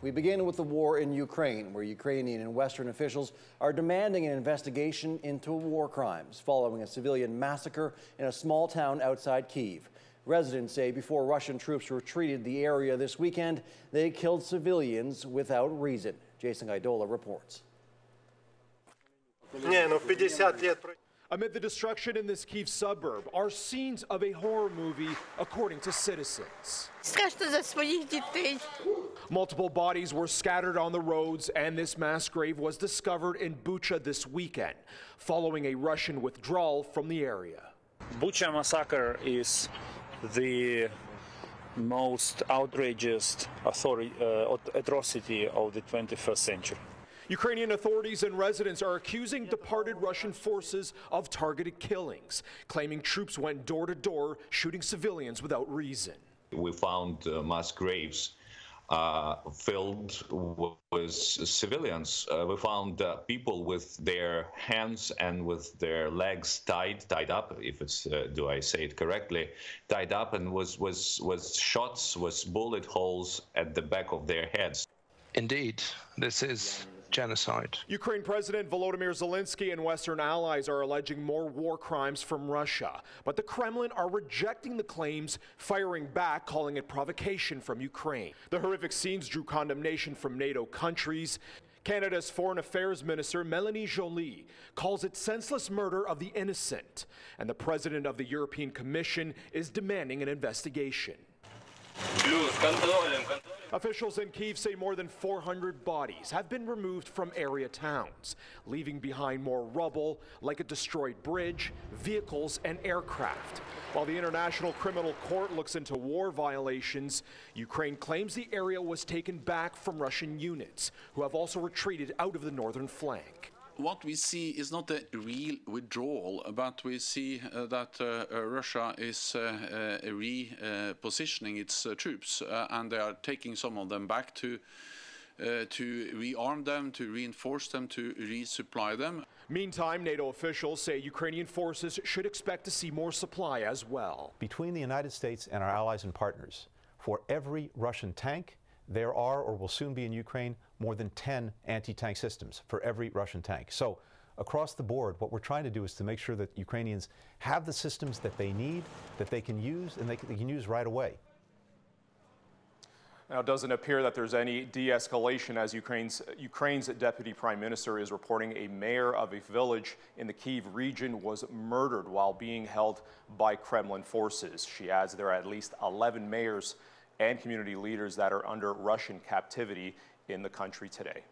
We begin with the war in Ukraine, where Ukrainian and Western officials are demanding an investigation into war crimes following a civilian massacre in a small town outside Kyiv. Residents say before Russian troops retreated the area this weekend, they killed civilians without reason. Jason Idola reports. Amid the destruction in this Kyiv suburb are scenes of a horror movie, according to citizens. Multiple bodies were scattered on the roads, and this mass grave was discovered in Bucha this weekend, following a Russian withdrawal from the area. Bucha massacre is the most outrageous atrocity of the 21st century. Ukrainian authorities and residents are accusing departed Russian forces of targeted killings, claiming troops went door to door, shooting civilians without reason. We found mass graves filled with civilians. We found people with their hands and with their legs tied up, if it's, do I say it correctly, tied up, and was shots, was bullet holes at the back of their heads. Indeed, this is genocide. Ukraine President Volodymyr Zelensky and Western allies are alleging more war crimes from Russia, but the Kremlin are rejecting the claims, firing back, calling it provocation from Ukraine. The horrific scenes drew condemnation from NATO countries. Canada's Foreign Affairs Minister, Melanie Joly, calls it senseless murder of the innocent, and the President of the European Commission is demanding an investigation. Officials in Kyiv say more than 400 bodies have been removed from area towns, leaving behind more rubble like a destroyed bridge, vehicles, and aircraft. While the International Criminal Court looks into war violations, Ukraine claims the area was taken back from Russian units, who have also retreated out of the northern flank. What we see is not a real withdrawal, but we see that Russia is repositioning its troops, and they are taking some of them back to rearm them, to reinforce them, to resupply them. Meantime, NATO officials say Ukrainian forces should expect to see more supply as well. Between the United States and our allies and partners, for every Russian tank, there are, or will soon be in Ukraine, more than 10 anti-tank systems for every Russian tank. So across the board, what we're trying to do is to make sure that Ukrainians have the systems that they need, that they can use, and they can use right away. Now, it doesn't appear that there's any de-escalation, as Ukraine's deputy prime minister is reporting a mayor of a village in the Kyiv region was murdered while being held by Kremlin forces. She adds there are at least 11 mayors and community leaders that are under Russian captivity in the country today.